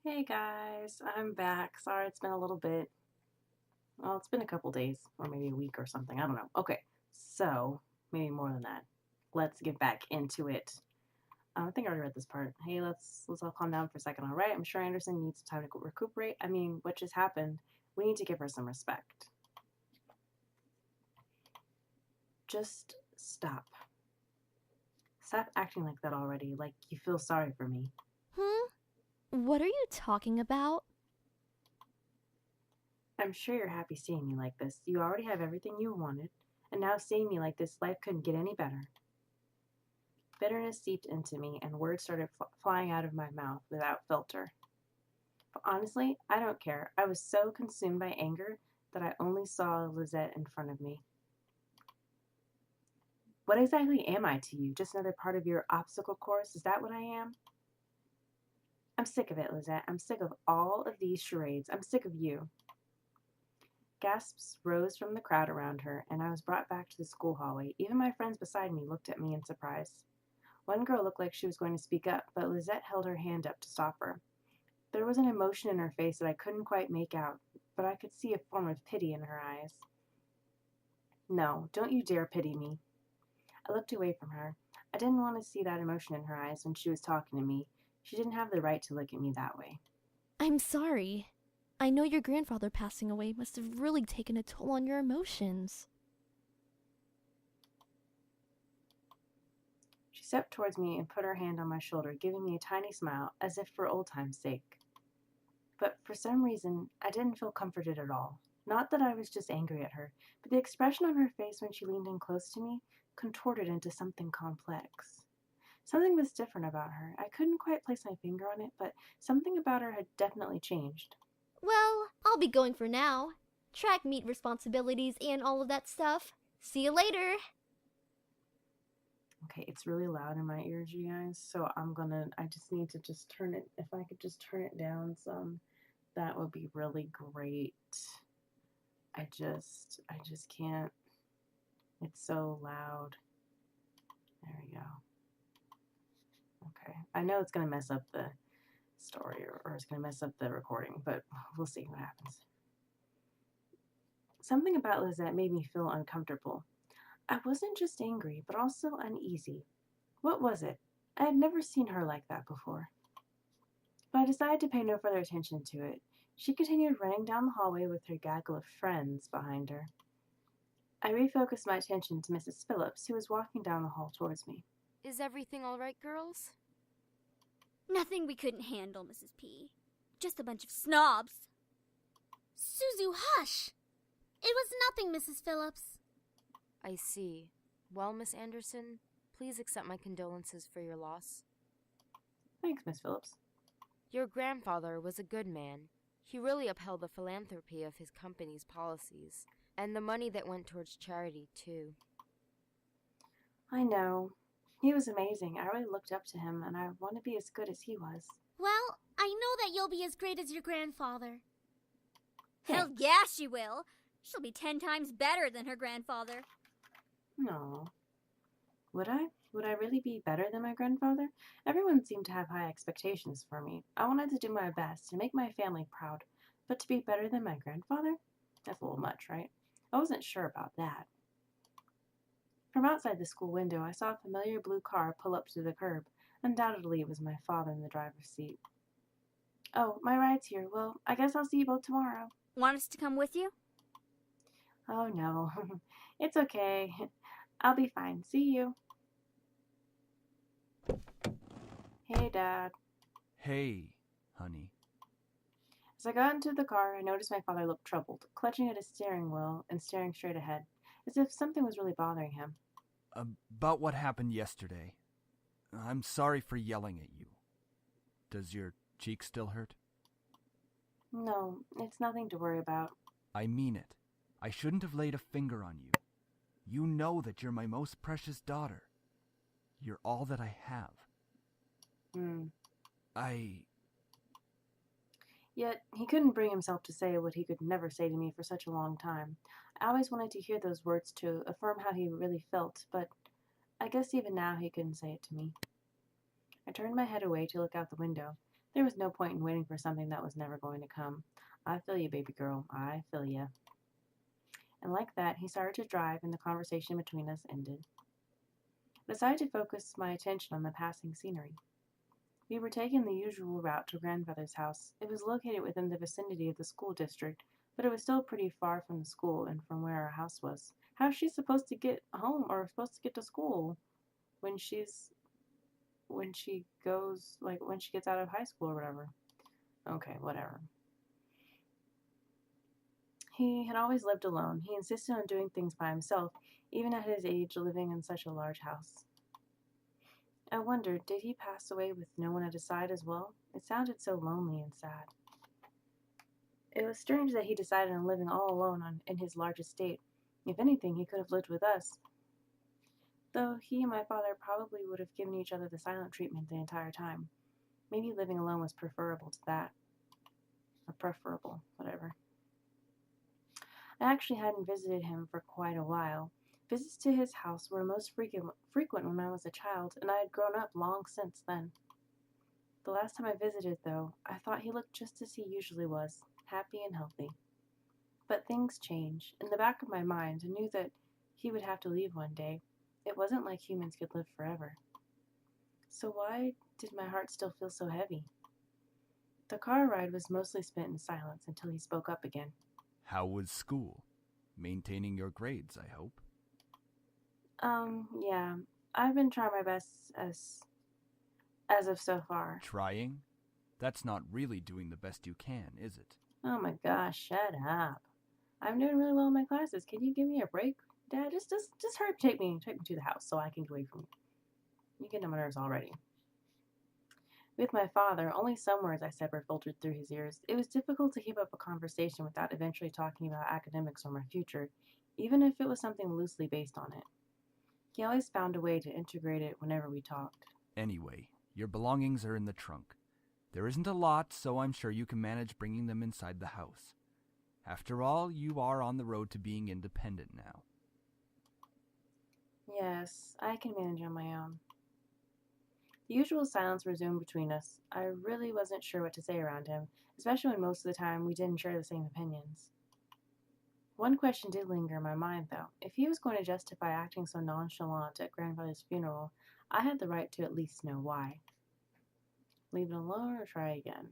Hey guys, I'm back. Sorry it's been a little bit. Well, it's been a couple days or maybe a week or something. I don't know. Okay, so maybe more than that. Let's get back into it. I think I already read this part. Hey, let's all calm down for a second. All right, I'm sure Anderson needs time to recuperate. I mean, what just happened? We need to give her some respect. Just stop. Stop acting like that already. Like you feel sorry for me. Hmm? What are you talking about? I'm sure you're happy seeing me like this. You already have everything you wanted, and now seeing me like this, life couldn't get any better. Bitterness seeped into me, and words started flying out of my mouth without filter. But honestly, I don't care. I was so consumed by anger that I only saw Lizette in front of me. What exactly am I to you? Just another part of your obstacle course? Is that what I am? I'm sick of it, Lizette. I'm sick of all of these charades. I'm sick of you. Gasps rose from the crowd around her, and I was brought back to the school hallway. Even my friends beside me looked at me in surprise. One girl looked like she was going to speak up, but Lizette held her hand up to stop her. There was an emotion in her face that I couldn't quite make out, but I could see a form of pity in her eyes. No, don't you dare pity me. I looked away from her. I didn't want to see that emotion in her eyes when she was talking to me. She didn't have the right to look at me that way. I'm sorry. I know your grandfather passing away must have really taken a toll on your emotions. She stepped towards me and put her hand on my shoulder, giving me a tiny smile, as if for old time's sake. But for some reason, I didn't feel comforted at all. Not that I was just angry at her, but the expression on her face when she leaned in close to me contorted into something complex. Something was different about her. I couldn't quite place my finger on it, but something about her had definitely changed. Well, I'll be going for now. Track meet responsibilities and all of that stuff. See you later. Okay, it's really loud in my ears, you guys, so I just need to just turn it, if I could just turn it down some, that would be really great. I just can't, it's so loud. There we go. Okay, I know it's gonna mess up the story or it's gonna mess up the recording, but we'll see what happens. Something about Lizette made me feel uncomfortable. I wasn't just angry, but also uneasy. What was it? I had never seen her like that before. But I decided to pay no further attention to it. She continued running down the hallway with her gaggle of friends behind her. I refocused my attention to Mrs. Phillips, who was walking down the hall towards me. Is everything all right, girls? Nothing we couldn't handle, Mrs. P. Just a bunch of snobs. Suzu, hush! It was nothing, Mrs. Phillips. I see. Well, Miss Anderson, please accept my condolences for your loss. Thanks, Miss Phillips. Your grandfather was a good man. He really upheld the philanthropy of his company's policies, and the money that went towards charity, too. I know. He was amazing. I really looked up to him, and I want to be as good as he was. Well, I know that you'll be as great as your grandfather. Thanks. Hell yeah, she will. She'll be 10 times better than her grandfather. No. Would I? Would I really be better than my grandfather? Everyone seemed to have high expectations for me. I wanted to do my best and make my family proud, but to be better than my grandfather? That's a little much, right? I wasn't sure about that. From outside the school window, I saw a familiar blue car pull up to the curb. Undoubtedly, it was my father in the driver's seat. Oh, my ride's here. Well, I guess I'll see you both tomorrow. Want us to come with you? Oh, no. It's okay. I'll be fine. See you. Hey, Dad. Hey, honey. As I got into the car, I noticed my father looked troubled, clutching at his steering wheel and staring straight ahead, as if something was really bothering him. About what happened yesterday. I'm sorry for yelling at you. Does your cheek still hurt? No, it's nothing to worry about. I mean it. I shouldn't have laid a finger on you. You know that you're my most precious daughter. You're all that I have. Yet, he couldn't bring himself to say what he could never say to me for such a long time. I always wanted to hear those words to affirm how he really felt, but I guess even now he couldn't say it to me. I turned my head away to look out the window. There was no point in waiting for something that was never going to come. I feel you, baby girl. I feel you. And like that, he started to drive, and the conversation between us ended. I decided to focus my attention on the passing scenery. We were taking the usual route to grandfather's house. It was located within the vicinity of the school district, but it was still pretty far from the school and from where our house was. How is she supposed to get home or supposed to get to school when she goes, like, when she gets out of high school or whatever? Okay, whatever. He had always lived alone. He insisted on doing things by himself, even at his age, living in such a large house. I wondered, did he pass away with no one at his side as well? It sounded so lonely and sad. It was strange that he decided on living all alone in his large estate. If anything, he could have lived with us. Though he and my father probably would have given each other the silent treatment the entire time. Maybe living alone was preferable to that. Or preferable, whatever. I actually hadn't visited him for quite a while. Visits to his house were most frequent when I was a child, and I had grown up long since then. The last time I visited, though, I thought he looked just as he usually was, happy and healthy. But things change. In the back of my mind, I knew that he would have to leave one day. It wasn't like humans could live forever. So why did my heart still feel so heavy? The car ride was mostly spent in silence until he spoke up again. How was school? Maintaining your grades, I hope. Yeah. I've been trying my best as of so far. Trying? That's not really doing the best you can, is it? Oh my gosh, shut up. I'm doing really well in my classes. Can you give me a break, Dad? Just hurry up, take me to the house so I can get away from you. You get on my nerves already. With my father, only some words I said were filtered through his ears. It was difficult to keep up a conversation without eventually talking about academics or my future, even if it was something loosely based on it. He always found a way to integrate it whenever we talked. Anyway, your belongings are in the trunk. There isn't a lot, so I'm sure you can manage bringing them inside the house. After all, you are on the road to being independent now. Yes, I can manage on my own. The usual silence resumed between us. I really wasn't sure what to say around him, especially when most of the time we didn't share the same opinions. One question did linger in my mind, though. If he was going to justify acting so nonchalant at grandfather's funeral, I had the right to at least know why. Leave it alone or try again?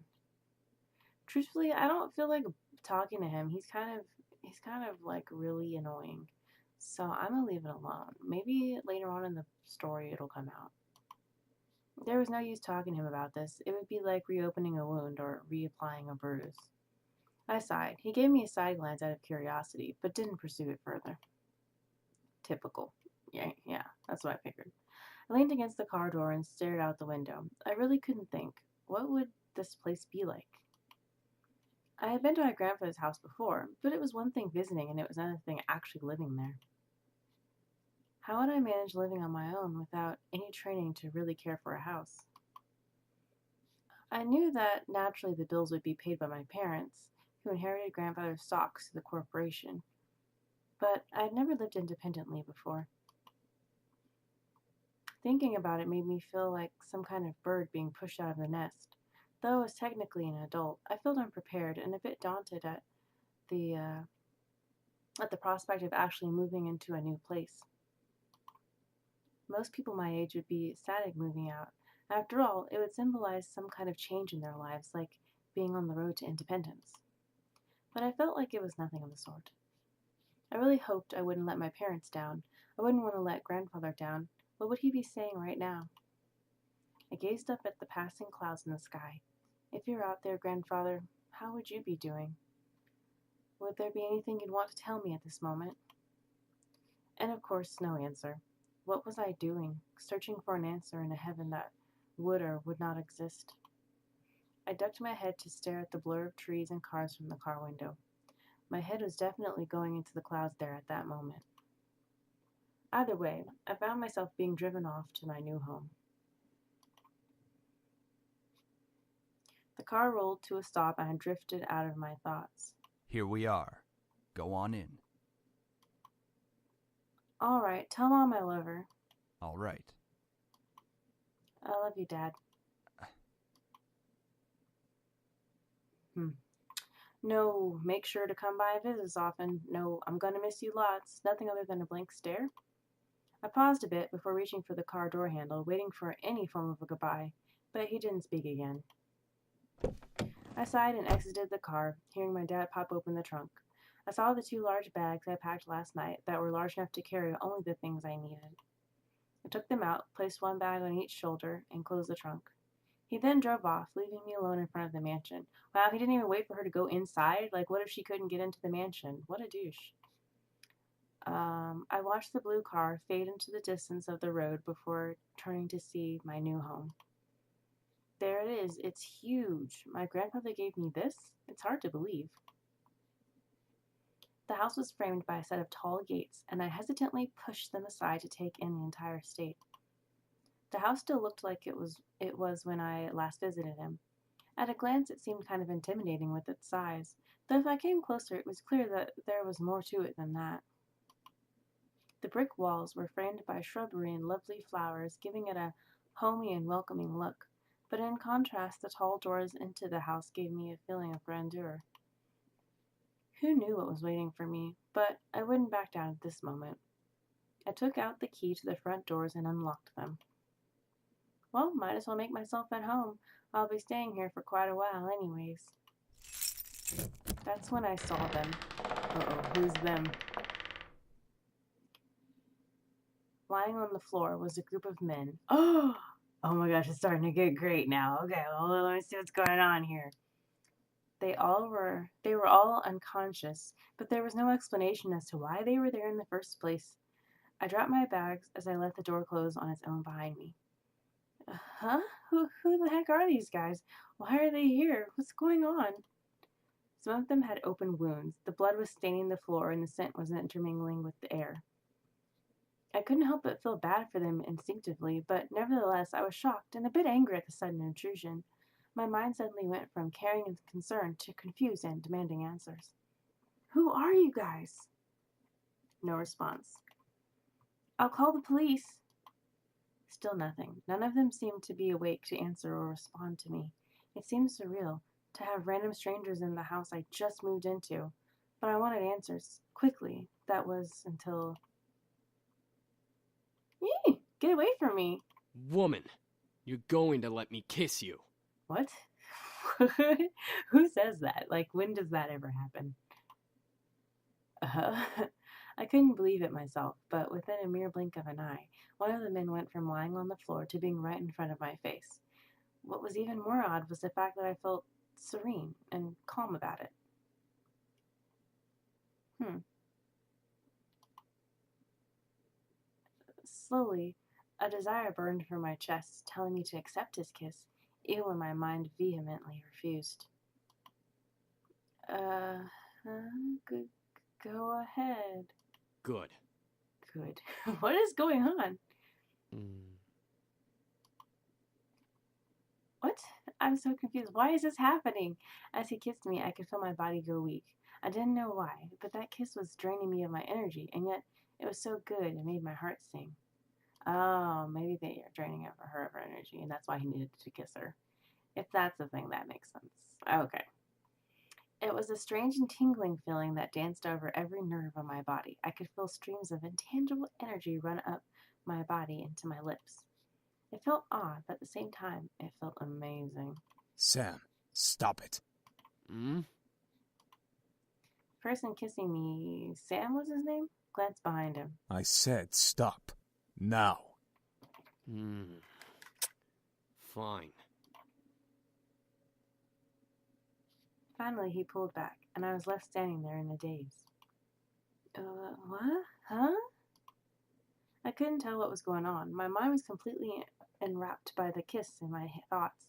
Truthfully, I don't feel like talking to him. He's kind of like really annoying. So I'm gonna leave it alone. Maybe later on in the story it'll come out. There was no use talking to him about this. It would be like reopening a wound or reapplying a bruise. I sighed. He gave me a side glance out of curiosity, but didn't pursue it further. Typical. Yeah, that's what I figured. I leaned against the car door and stared out the window. I really couldn't think. What would this place be like? I had been to my grandfather's house before, but it was one thing visiting and it was another thing actually living there. How would I manage living on my own without any training to really care for a house? I knew that naturally the bills would be paid by my parents, who inherited grandfather's stocks to the corporation, but I had never lived independently before. Thinking about it made me feel like some kind of bird being pushed out of the nest. Though I was technically an adult, I felt unprepared and a bit daunted at the prospect of actually moving into a new place. Most people my age would be ecstatic moving out. After all, it would symbolize some kind of change in their lives, like being on the road to independence. But I felt like it was nothing of the sort. I really hoped I wouldn't let my parents down. I wouldn't want to let grandfather down. What would he be saying right now? I gazed up at the passing clouds in the sky. If you're out there, grandfather, how would you be doing? Would there be anything you'd want to tell me at this moment? And of course, no answer. What was I doing, searching for an answer in a heaven that would or would not exist? I ducked my head to stare at the blur of trees and cars from the car window. My head was definitely going into the clouds there at that moment. Either way, I found myself being driven off to my new home. The car rolled to a stop and I drifted out of my thoughts. Here we are. Go on in. All right, tell Mom I love her. All right. I love you, Dad. No, make sure to come by and visit often. No, I'm gonna miss you lots. Nothing other than a blank stare. I paused a bit before reaching for the car door handle, waiting for any form of a goodbye, but he didn't speak again. I sighed and exited the car, hearing my dad pop open the trunk. I saw the 2 large bags I packed last night that were large enough to carry only the things I needed. I took them out, placed one bag on each shoulder, and closed the trunk. He then drove off, leaving me alone in front of the mansion. Wow, he didn't even wait for her to go inside? Like, what if she couldn't get into the mansion? What a douche. I watched the blue car fade into the distance of the road before turning to see my new home. There it is. It's huge. My grandfather gave me this? It's hard to believe. The house was framed by a set of tall gates, and I hesitantly pushed them aside to take in the entire estate. The house still looked like it was when I last visited him. At a glance, it seemed kind of intimidating with its size, though if I came closer, it was clear that there was more to it than that. The brick walls were framed by shrubbery and lovely flowers, giving it a homey and welcoming look, but in contrast, the tall doors into the house gave me a feeling of grandeur. Who knew what was waiting for me, but I wouldn't back down at this moment. I took out the key to the front doors and unlocked them. Well, might as well make myself at home. I'll be staying here for quite a while anyways. That's when I saw them. Uh-oh, who's them? Lying on the floor was a group of men. Oh my gosh, it's starting to get great now. Okay, well, let me see what's going on here. They were all unconscious, but there was no explanation as to why they were there in the first place. I dropped my bags as I let the door close on its own behind me. Huh? Who the heck are these guys? Why are they here? What's going on? Some of them had open wounds. The blood was staining the floor and the scent was intermingling with the air. I couldn't help but feel bad for them instinctively, but nevertheless I was shocked and a bit angry at the sudden intrusion. My mind suddenly went from caring and concern to confused and demanding answers. Who are you guys? No response. I'll call the police. Still nothing. None of them seemed to be awake to answer or respond to me. It seemed surreal to have random strangers in the house I just moved into, but I wanted answers quickly. That was until... Yee! Get away from me! Woman, you're going to let me kiss you. What? Who says that? Like, when does that ever happen? I couldn't believe it myself, but within a mere blink of an eye, one of the men went from lying on the floor to being right in front of my face. What was even more odd was the fact that I felt serene and calm about it. Slowly, a desire burned from my chest, telling me to accept his kiss, even when my mind vehemently refused. Go ahead. Good. Good. What is going on? What? I'm so confused. Why is this happening? As he kissed me, I could feel my body go weak. I didn't know why, but that kiss was draining me of my energy, and yet it was so good it made my heart sing. Oh, maybe they are draining her of her energy, and that's why he needed to kiss her. If that's the thing, that makes sense. Okay. It was a strange and tingling feeling that danced over every nerve of my body. I could feel streams of intangible energy run up my body into my lips. It felt odd, but at the same time, it felt amazing. Sam, stop it. The person kissing me, Sam was his name? Glanced behind him. I said stop. Now. Fine. Finally, he pulled back, and I was left standing there in a daze. What? Huh? I couldn't tell what was going on. My mind was completely enwrapped by the kiss in my thoughts.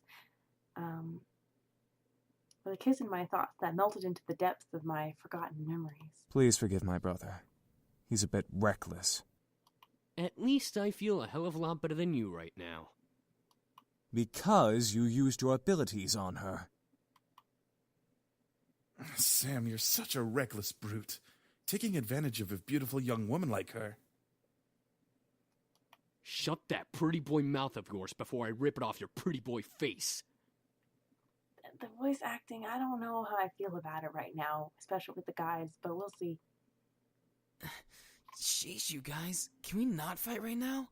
The kiss in my thoughts that melted into the depths of my forgotten memories. Please forgive my brother. He's a bit reckless. At least I feel a hell of a lot better than you right now. Because you used your abilities on her. Sam, you're such a reckless brute, taking advantage of a beautiful young woman like her. Shut that pretty boy mouth of yours before I rip it off your pretty boy face. The voice acting, I don't know how I feel about it right now, especially with the guys, but we'll see. Sheesh, you guys. Can we not fight right now?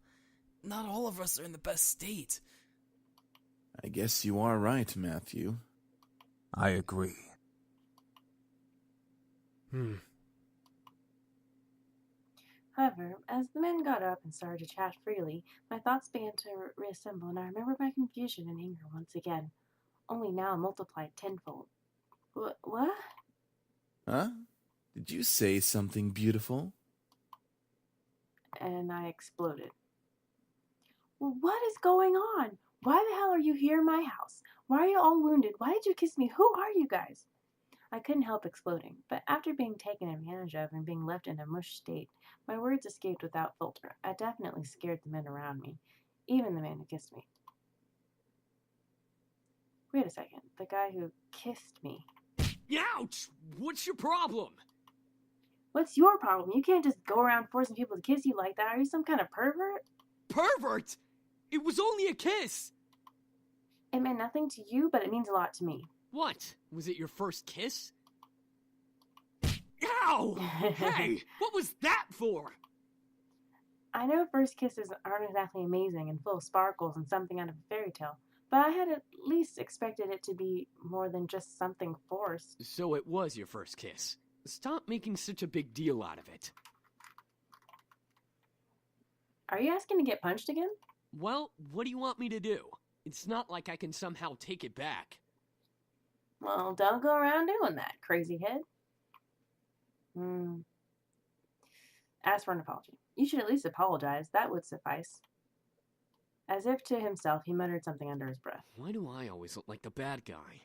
Not all of us are in the best state. I guess you are right, Matthew. I agree. However, as the men got up and started to chat freely, my thoughts began to reassemble, and I remembered my confusion and anger once again, only now multiplied tenfold. What? Huh? Did you say something beautiful? And I exploded. What is going on? Why the hell are you here in my house? Why are you all wounded? Why did you kiss me? Who are you guys? I couldn't help exploding, but after being taken advantage of and being left in a mush state, my words escaped without filter. I definitely scared the men around me, even the man who kissed me. Wait a second, the guy who kissed me. Ouch! What's your problem? What's your problem? You can't just go around forcing people to kiss you like that. Are you some kind of pervert? Pervert! It was only a kiss! It meant nothing to you, but it means a lot to me. What? Was it your first kiss? Ow! Hey! What was that for? I know first kisses aren't exactly amazing and full of sparkles and something out of a fairy tale, but I had at least expected it to be more than just something forced. So it was your first kiss. Stop making such a big deal out of it. Are you asking to get punched again? Well, what do you want me to do? It's not like I can somehow take it back. Well, don't go around doing that, crazy head. Ask for an apology. You should at least apologize. That would suffice. As if to himself, he muttered something under his breath. Why do I always look like the bad guy?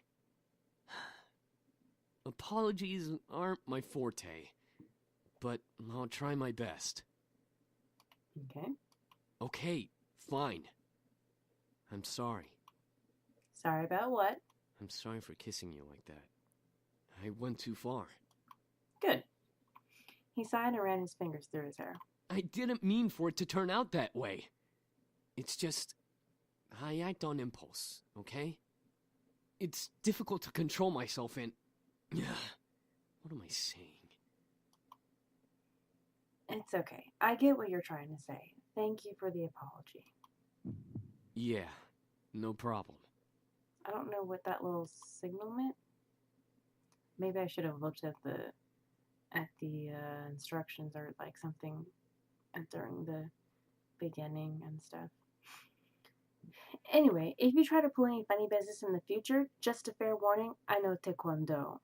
Apologies aren't my forte, but I'll try my best. Okay. Okay, fine. I'm sorry. Sorry about what? I'm sorry for kissing you like that. I went too far. Good. He sighed and ran his fingers through his hair. I didn't mean for it to turn out that way. It's just, I act on impulse, okay? It's difficult to control myself and... What am I saying? It's okay. I get what you're trying to say. Thank you for the apology. Yeah, no problem. I don't know what that little signal meant. Maybe I should have looked at the instructions or like something during the beginning and stuff. Anyway, if you try to pull any funny business in the future, just a fair warning, I know Taekwondo.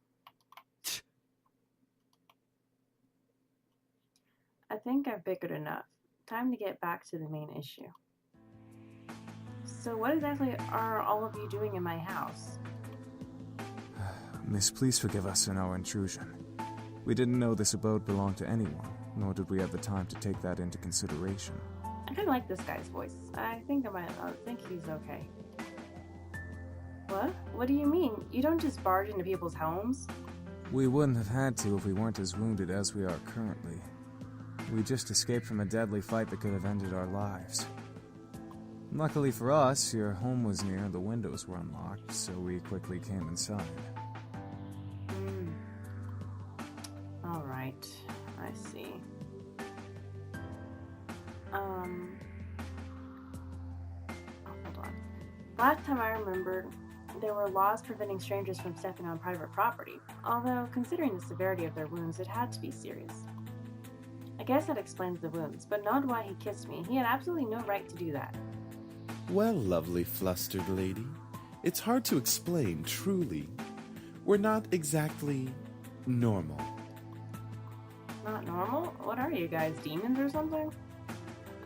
I think I've bickered enough. Time to get back to the main issue. So what exactly are all of you doing in my house? Miss, please forgive us in our intrusion. We didn't know this abode belonged to anyone, nor did we have the time to take that into consideration. I kind of like this guy's voice. I think he's okay. What? What do you mean? You don't just barge into people's homes? We wouldn't have had to if we weren't as wounded as we are currently. We just escaped from a deadly fight that could have ended our lives. Luckily for us, your home was near and the windows were unlocked, so we quickly came inside. Alright, I see. Hold on. Last time I remembered, there were laws preventing strangers from stepping on private property, although considering the severity of their wounds, it had to be serious. I guess that explains the wounds, but not why he kissed me. He had absolutely no right to do that. Well, lovely flustered lady, it's hard to explain, truly. We're not exactly normal. Not normal? What are you guys, demons or something?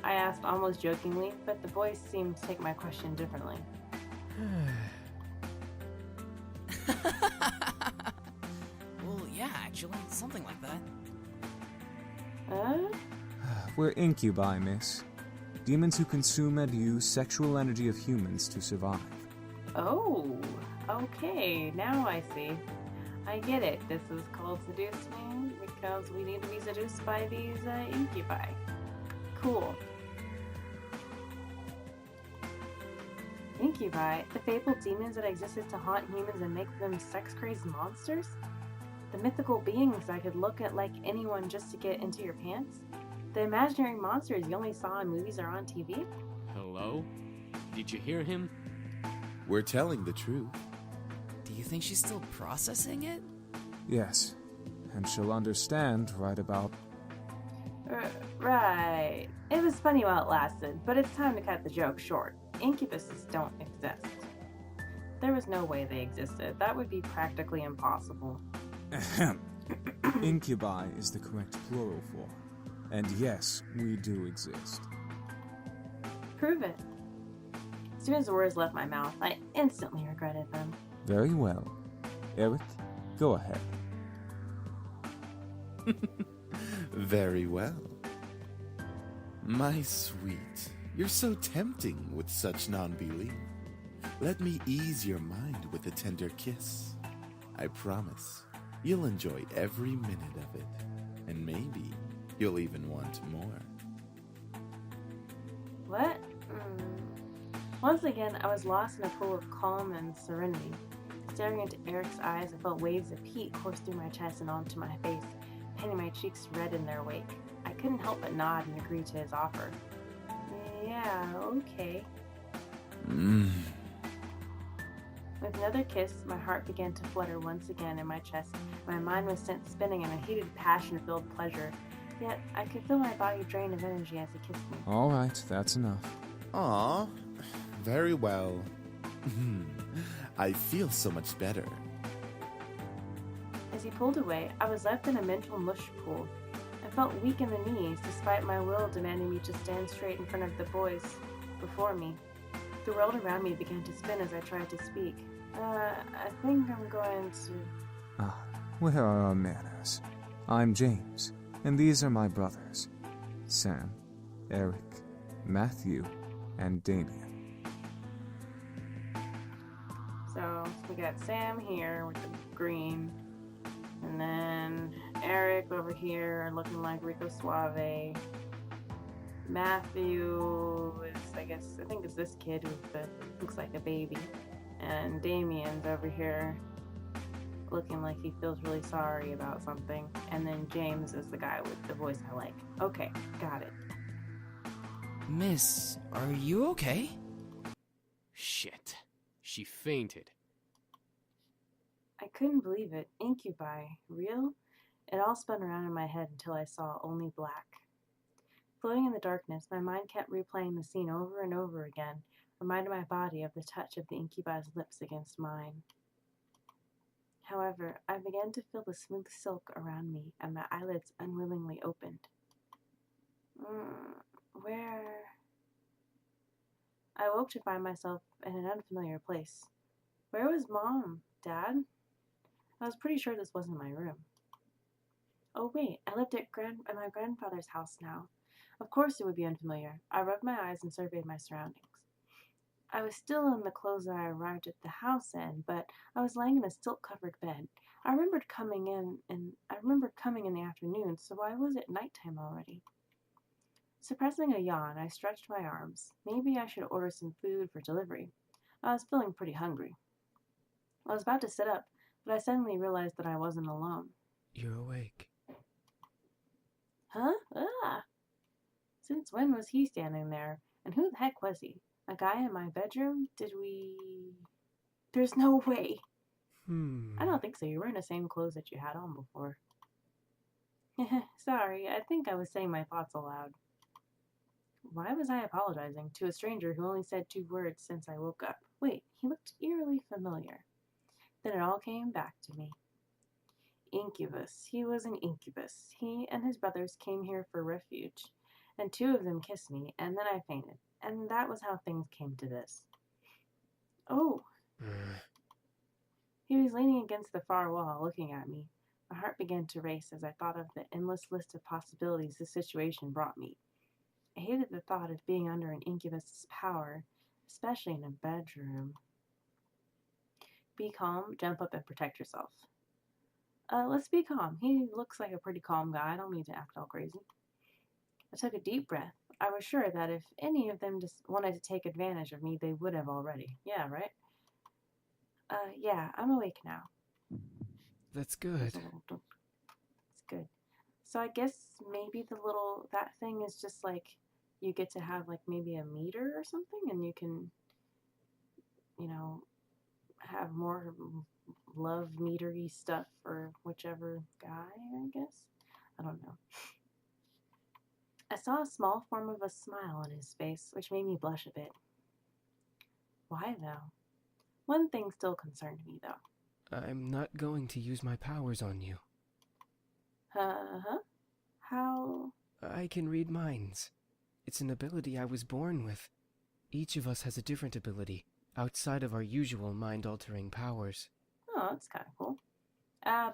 I asked almost jokingly, but the boys seemed to take my question differently. Well, yeah, actually, something like that. We're incubi, miss. Demons who consume and use sexual energy of humans to survive. Oh, okay, now I see. I get it. This is called seducing because we need to be seduced by these incubi. Cool. Incubi, the fabled demons that existed to haunt humans and make them sex-crazed monsters? The mythical beings that could look at like anyone just to get into your pants? The imaginary monsters you only saw in movies or on TV? Hello? Did you hear him? We're telling the truth. Do you think she's still processing it? Yes, and she'll understand right about. Right. It was funny while it lasted, but it's time to cut the joke short. Incubuses don't exist. There was no way they existed. That would be practically impossible. Ahem. Incubi is the correct plural form. And yes, we do exist. Prove it. As soon as the words left my mouth, I instantly regretted them. Very well. Eric, go ahead. Very well. My sweet, you're so tempting with such non-belief. Let me ease your mind with a tender kiss. I promise you'll enjoy every minute of it, and maybe you'll even want more. What? Once again, I was lost in a pool of calm and serenity. Staring into Eric's eyes, I felt waves of heat course through my chest and onto my face, painting my cheeks red in their wake. I couldn't help but nod and agree to his offer. Yeah, okay. With another kiss, my heart began to flutter once again in my chest. My mind was sent spinning in a heated, passion-filled pleasure. Yet, I could feel my body drain of energy as he kissed me. All right, that's enough. Aw, very well. I feel so much better. As he pulled away, I was left in a mental mush pool. I felt weak in the knees, despite my will demanding me to stand straight in front of the boys before me. The world around me began to spin as I tried to speak. I think I'm going to... Where are our manners? I'm James, and these are my brothers, Sam, Eric, Matthew, and Damien. So, we got Sam here with the green, and then Eric over here looking like Rico Suave. Matthew is, I think it's this kid with the, looks like a baby. And Damien's over here looking like he feels really sorry about something. And then James is the guy with the voice I like. Okay, got it. Miss, are you okay? Shit. She fainted. I couldn't believe it. Incubi. Real? It all spun around in my head until I saw only black. Floating in the darkness, my mind kept replaying the scene over and over again, reminding my body of the touch of the incubi's lips against mine. However, I began to feel the smooth silk around me, and my eyelids unwillingly opened. Where? I woke to find myself in an unfamiliar place. Where was Mom? Dad? I was pretty sure this wasn't my room. Oh wait, I lived at my grandfather's house now. Of course it would be unfamiliar. I rubbed my eyes and surveyed my surroundings. I was still in the clothes that I arrived at the house in, but I was laying in a silk-covered bed. I remember coming in the afternoon, so why was it nighttime already? Suppressing a yawn, I stretched my arms. Maybe I should order some food for delivery. I was feeling pretty hungry. I was about to sit up, but I suddenly realized that I wasn't alone. You're awake. Huh? Since when was he standing there? And who the heck was he? A guy in my bedroom? There's no way. I don't think so. You were in the same clothes that you had on before. Sorry, I think I was saying my thoughts aloud. Why was I apologizing to a stranger who only said 2 words since I woke up? Wait, he looked eerily familiar. Then it all came back to me. Incubus. He was an incubus. He and his brothers came here for refuge, and 2 of them kissed me, and then I fainted. And that was how things came to this. Oh. He was leaning against the far wall, looking at me. My heart began to race as I thought of the endless list of possibilities this situation brought me. I hated the thought of being under an incubus's power, especially in a bedroom. Be calm, jump up, and protect yourself. Let's be calm. He looks like a pretty calm guy. I don't need to act all crazy. I took a deep breath. I was sure that if any of them just wanted to take advantage of me, they would have already. Yeah, right? Yeah, I'm awake now. That's There's good. a little It's good. So I guess maybe that thing is just like you get to have like maybe a meter or something, and you can, you know, have more love metery stuff for whichever guy, I guess. I don't know. I saw a small form of a smile on his face, which made me blush a bit. Why, though? One thing still concerned me, though. I'm not going to use my powers on you. Uh-huh. How? I can read minds. It's an ability I was born with. Each of us has a different ability, outside of our usual mind-altering powers. Oh, that's kind of cool.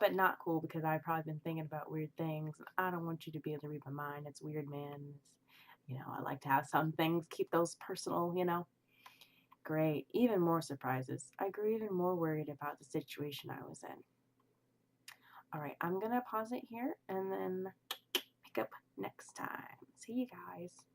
But not cool because I've probably been thinking about weird things. I don't want you to be able to read my mind. It's weird, man. I like to have some things, keep those personal. Great. Even more surprises. I grew even more worried about the situation I was in. Alright, I'm gonna pause it here and then pick up next time. See you guys.